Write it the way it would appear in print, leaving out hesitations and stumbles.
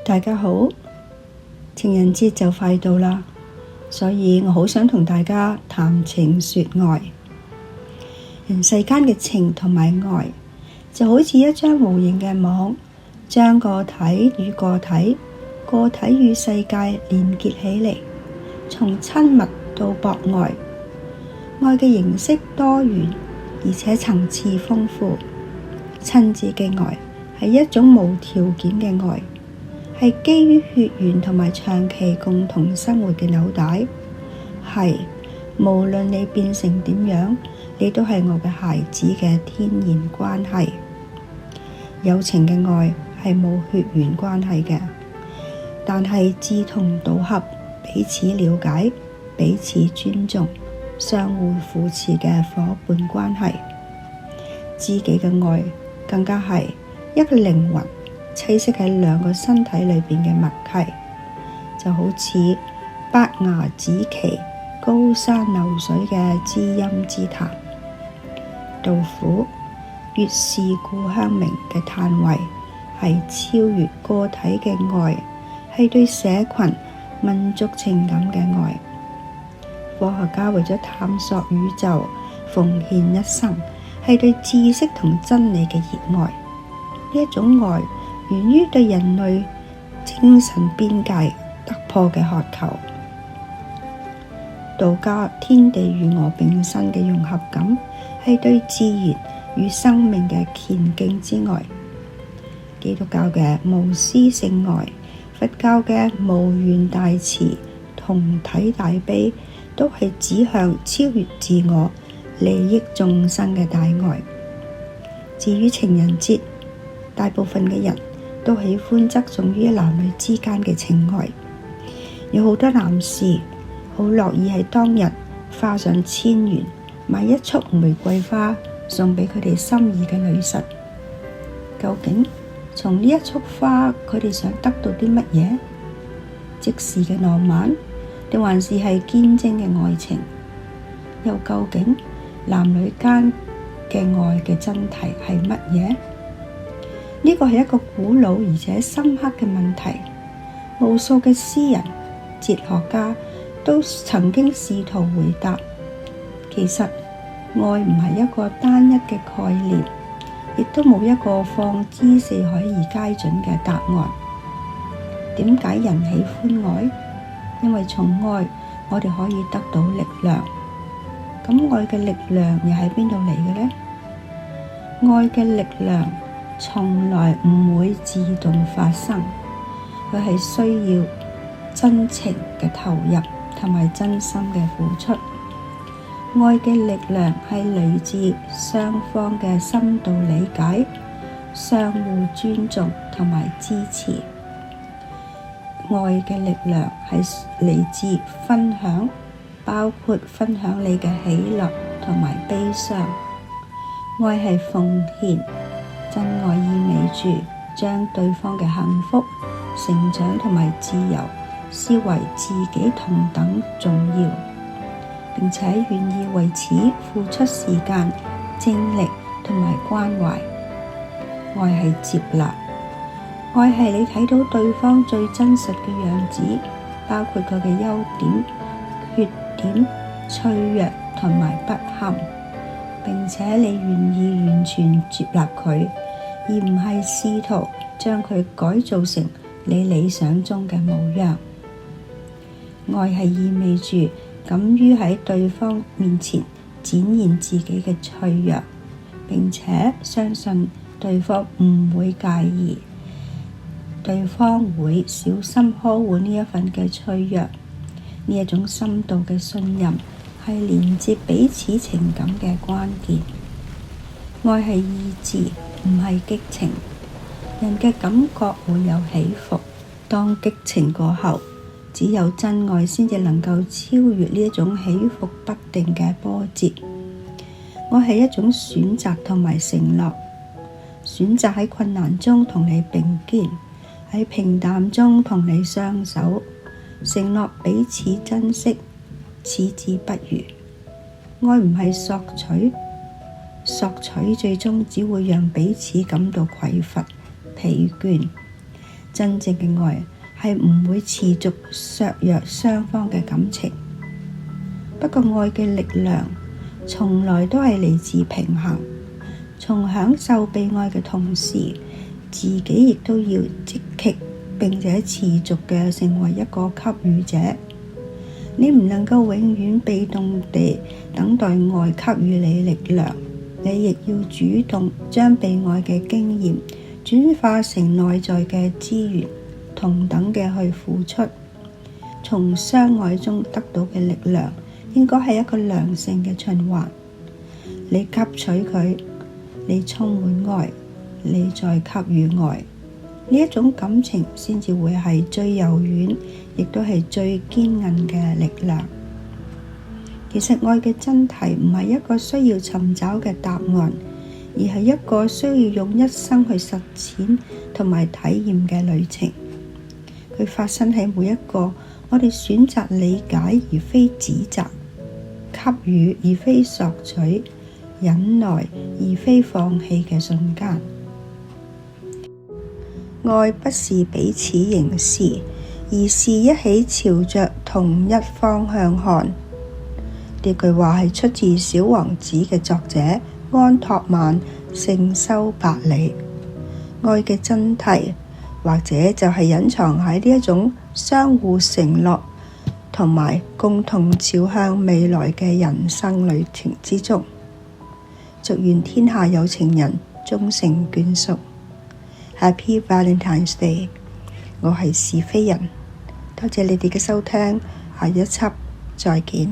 大家好，情人節就快到啦，所以我好想同大家談情說愛。人世間嘅情同埋愛就好似一張無形嘅網，將個體與個體、個體與世界連結起嚟，從親密到博愛。愛嘅形式多元，而且層次豐富。親子嘅愛係一種無條件嘅愛，係基於血緣同埋長期共同生活嘅紐帶。係，無論你變成點樣，你都係我嘅孩子嘅天然關係。有情嘅愛係冇血緣關係嘅，但係志同道合、彼此了解、彼此尊重、相互扶持嘅夥伴關係。知己嘅愛更加係一個靈魂棲息喺兩個身體裏邊嘅默契，就好似伯牙子期高山流水嘅知音之談。杜甫越是故鄉明嘅嘆謂，係超越個體嘅愛，係對社群民族情感嘅愛。科學家為咗探索宇宙奉獻一生，係對知識同真理嘅熱愛。呢一種愛源於對人類精神邊界突破嘅渴求。道家天地與我並生嘅融合感，係對自然與生命嘅虔敬之愛。基督教嘅無私性愛，佛教嘅無緣大慈、同體大悲，都係指向超越自我、利益眾生嘅大愛。至於情人節，大部分嘅人都喜歡側重於男女之間嘅情愛，有好多男士好樂意喺當日花上千元買一束玫瑰花送俾佢哋心儀嘅女神。究竟從呢一束花佢哋想得到啲乜嘢？即時嘅浪漫，定還是係堅貞嘅愛情？又究竟男女間嘅愛嘅真諦係乜嘢？呢個係一個古老而且深刻嘅問題，無數嘅詩人、哲學家都曾經試圖回答。其實愛唔係一個單一嘅概念，亦都冇一個放之四海而皆準嘅答案。點解人喜歡愛？因為從愛我哋可以得到力量。咁愛嘅力量又喺邊度嚟嘅呢？愛嘅力量從來唔會自動發生，佢係需要真情嘅投入同埋真心嘅付出。愛嘅力量係嚟自雙方嘅深度理解、相互尊重同埋支持。愛嘅力量係嚟自分享，包括分享你嘅喜樂同埋悲傷。愛係奉獻，真愛意味住將對方嘅幸福、成長同埋自由視為自己同等重要，並且願意為此付出時間、精力同埋關懷。愛係接納，愛係你睇到對方最真實嘅樣子，包括佢嘅優點、缺點、脆弱同埋不堪，並且你願意完全接納佢，而唔係試圖將佢改造成你理想中嘅模樣。愛係意味住敢於喺對方面前展現自己嘅脆弱，並且相信對方唔會介意，對方會小心呵護呢一份嘅脆弱。呢一種深度嘅信任係連接彼此情感嘅關鍵。愛係意志，唔係激情。人嘅感覺會有起伏，當激情過後，只有真愛先至能夠超越呢一種起伏不定嘅波折。愛係一種選擇同埋承諾，選擇喺困難中同你並肩，喺平淡中同你相守，承諾彼此珍惜，矢志不渝。愛唔係索取，索取最終只會讓彼此感到匱乏、疲倦。真正嘅愛係唔會持續削弱雙方嘅感情。不過愛嘅力量從來都係嚟自平衡，從享受被愛嘅同時，自己亦都要積極並且持續嘅成為一個給予者。你唔能夠永遠被動地等待愛給予你力量，你亦要主動將被愛嘅經驗轉化成內在嘅資源，同等嘅去付出。從相愛中得到嘅力量應該係一個良性嘅循環。你吸取佢，你充滿愛，你再給予愛，呢一種感情先至會係最柔軟，亦都係最堅韌嘅力量。其實愛嘅真諦唔係一個需要尋找嘅答案，而係一個需要用一生去實踐同埋體驗嘅旅程。佢發生喺每一個我哋選擇理解而非指責，給予而非索取，忍耐而非放棄嘅瞬間。愛不是彼此凝視，而是一起朝着同一方向看。呢句話係出自《小王子》嘅作者安托萬聖修伯里。愛嘅真諦，或者就係隱藏喺呢一種相互承諾同埋共同朝向未來嘅人生旅程之中。祝願天下有情人終成眷屬。Happy Valentine's Day！ 我係是非人，多謝你哋嘅收聽，下一輯再見。